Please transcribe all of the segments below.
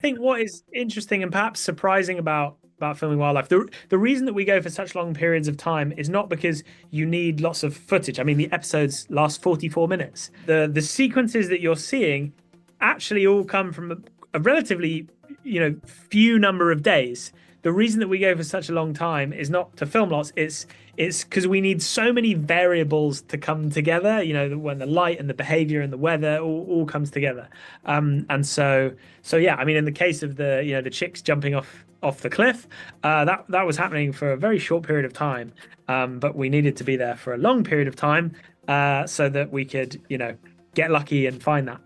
think what is interesting and perhaps surprising about filming wildlife, the reason that we go for such long periods of time is not because you need lots of footage. I mean, the episodes last 44 minutes. The sequences that you're seeing actually all come from a relatively, few number of days. The reason that we go for such a long time is not to film lots. It's because we need so many variables to come together. When the light and the behavior and the weather all comes together. And so yeah, I mean, in the case of the chicks jumping off the cliff, that was happening for a very short period of time, but we needed to be there for a long period of time, so that we could get lucky and find that.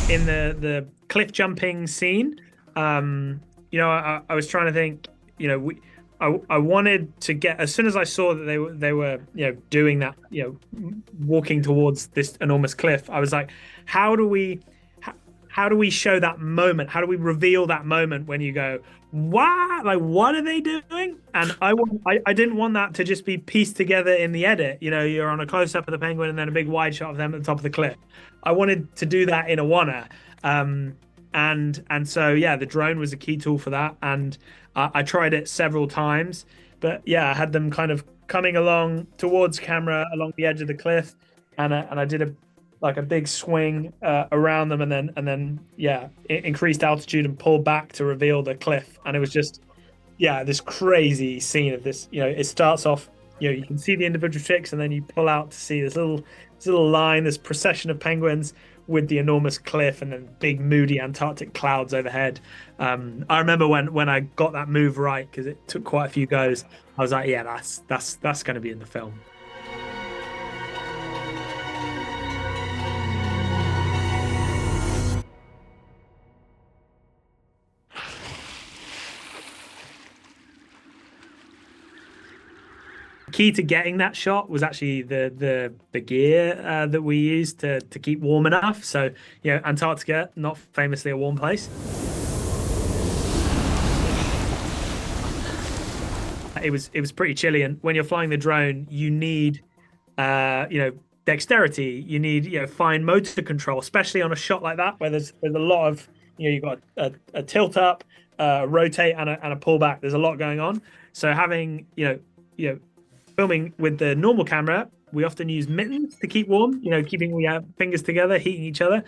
In the cliff jumping scene, I was trying to think, I wanted to get, as soon as I saw that they were doing that, walking towards this enormous cliff, I was like, how do we how do we show that moment? How do we reveal that moment when you go, what? Like, what are they doing? And I didn't want that to just be pieced together in the edit. You're on a close up of the penguin and then a big wide shot of them at the top of the cliff. I wanted to do that in a wanna. And so yeah, the drone was a key tool for that. And I tried it several times, but yeah, I had them kind of coming along towards camera along the edge of the cliff, and I did a big swing around them, and then yeah, increased altitude and pulled back to reveal the cliff. And it was just, yeah, this crazy scene of this. It starts off, you can see the individual chicks, and then you pull out to see this little line, this procession of penguins with the enormous cliff and then big moody Antarctic clouds overhead. I remember when I got that move right, because it took quite a few goes. I was like, yeah, that's going to be in the film. Key to getting that shot was actually the gear that we used to keep warm enough. So, Antarctica, not famously a warm place. It was pretty chilly, and when you're flying the drone, you need dexterity. You need fine motor control, especially on a shot like that where there's a lot of you've got a tilt up, rotate, and a pull back. There's a lot going on. So having filming with the normal camera, we often use mittens to keep warm, keeping the fingers together, heating each other.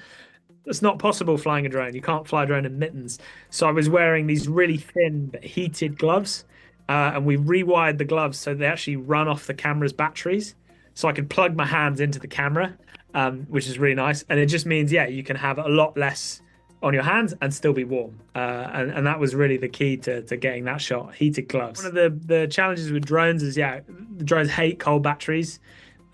It's not possible flying a drone. You can't fly a drone in mittens. So I was wearing these really thin but heated gloves, and we rewired the gloves so they actually run off the camera's batteries. So I could plug my hands into the camera, which is really nice. And it just means, yeah, you can have a lot less on your hands and still be warm. And that was really the key to getting that shot, heated gloves. One of the challenges with drones is, yeah, the drones hate cold batteries.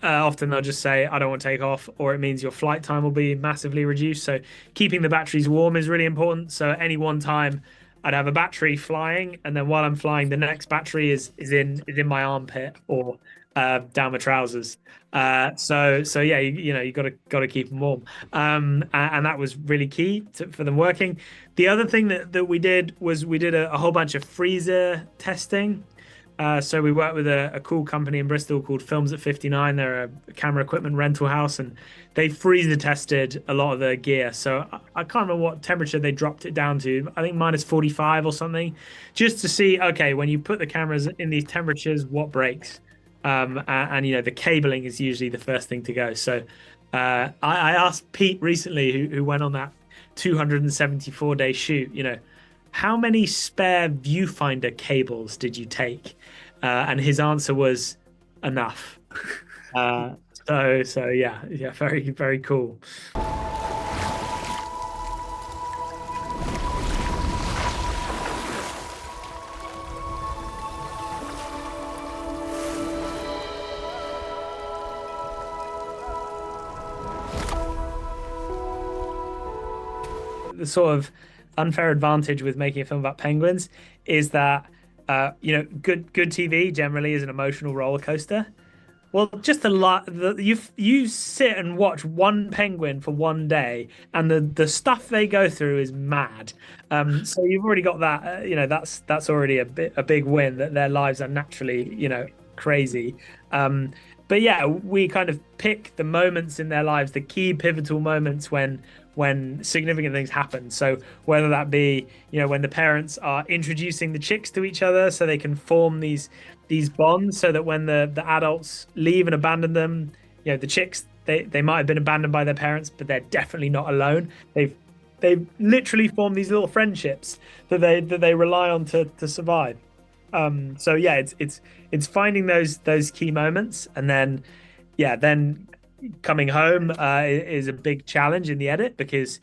Often they'll just say, I don't want to take off, or it means your flight time will be massively reduced. So keeping the batteries warm is really important. So at any one time, I'd have a battery flying, and then while I'm flying, the next battery is in my armpit or down my trousers. So yeah, you got to keep them warm. And that was really key for them working. The other thing that we did was we did a whole bunch of freezer testing. So we worked with a cool company in Bristol called Films at 59. They're a camera equipment rental house, and they freezer tested a lot of the gear. So I can't remember what temperature they dropped it down to. I think minus 45 or something, just to see, okay, when you put the cameras in these temperatures, what breaks? And the cabling is usually the first thing to go. So I asked Pete recently, who went on that 274-day shoot, how many spare viewfinder cables did you take? And his answer was enough. Uh, so yeah, very, very cool. The sort of unfair advantage with making a film about penguins is that good TV generally is an emotional roller coaster. Well, just a lot. You sit and watch one penguin for one day, and the stuff they go through is mad. So you've already got that. That's already a big win, that their lives are naturally crazy. But yeah, we kind of pick the moments in their lives, the key pivotal moments when significant things happen. So whether that be, when the parents are introducing the chicks to each other so they can form these bonds, so that when the adults leave and abandon them, the chicks, they might have been abandoned by their parents, but they're definitely not alone. They've literally formed these little friendships that they rely on to survive. So yeah, it's finding those key moments, and then coming home is a big challenge in the edit, because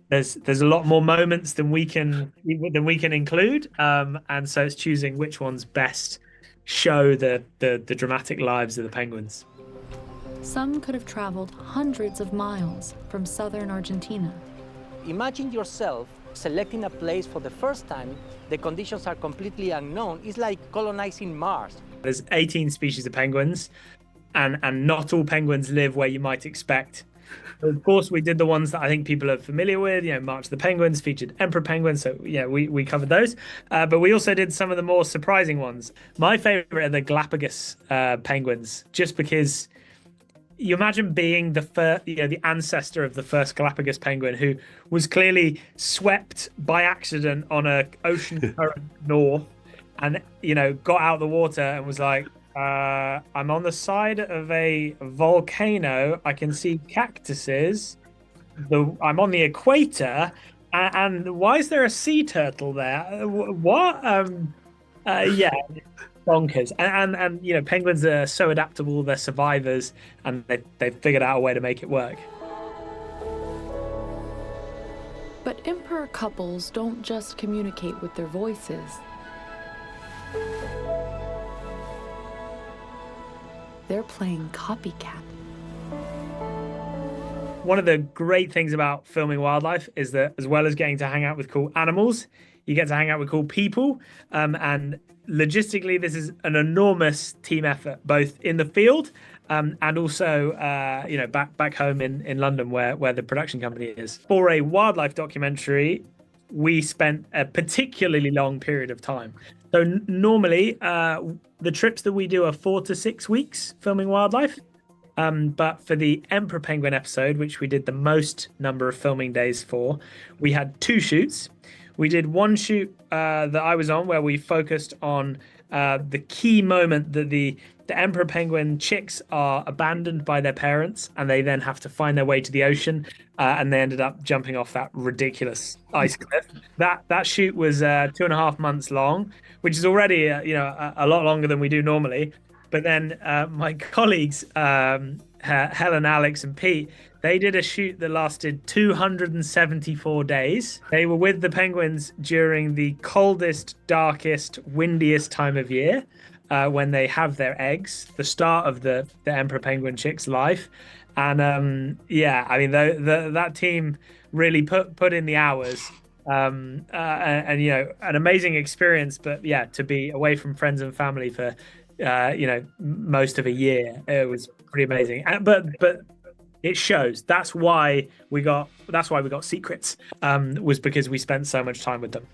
there's a lot more moments than we can include, and so it's choosing which ones best show the dramatic lives of the penguins. Some could have traveled hundreds of miles from southern Argentina. Imagine yourself selecting a place for the first time. The conditions are completely unknown. It's like colonizing Mars. There's 18 species of penguins, and not all penguins live where you might expect. Of course, we did the ones that I think people are familiar with. March of the Penguins featured emperor penguins, so we covered those. But we also did some of the more surprising ones. My favorite are the Galapagos penguins, just because you imagine being the ancestor of the first Galapagos penguin, who was clearly swept by accident on a ocean current north, and got out of the water and was like, I'm on the side of a volcano. I can see cactuses. I'm on the equator, and why is there a sea turtle there? What? Yeah, bonkers. And penguins are so adaptable. They're survivors, and they've figured out a way to make it work. But emperor couples don't just communicate with their voices. They're playing copycat. One of the great things about filming wildlife is that, as well as getting to hang out with cool animals, you get to hang out with cool people. And logistically, this is an enormous team effort, both in the field and also back home in London, where the production company is. For a wildlife documentary, we spent a particularly long period of time. So normally, the trips that we do are 4 to 6 weeks filming wildlife. But for the Emperor Penguin episode, which we did the most number of filming days for, we had 2 shoots. We did one shoot that I was on, where we focused on the key moment that the Emperor Penguin chicks are abandoned by their parents, and they then have to find their way to the ocean, and they ended up jumping off that ridiculous ice cliff. That shoot was 2.5 months long, which is already a lot longer than we do normally. But then my colleagues, Helen, Alex, and Pete, they did a shoot that lasted 274 days. They were with the penguins during the coldest, darkest, windiest time of year, when they have their eggs, the start of the emperor penguin chick's life. And that team really put in the hours. And an amazing experience. But yeah, to be away from friends and family for most of a year, it was pretty amazing. But it shows. That's why we got secrets, was because we spent so much time with them.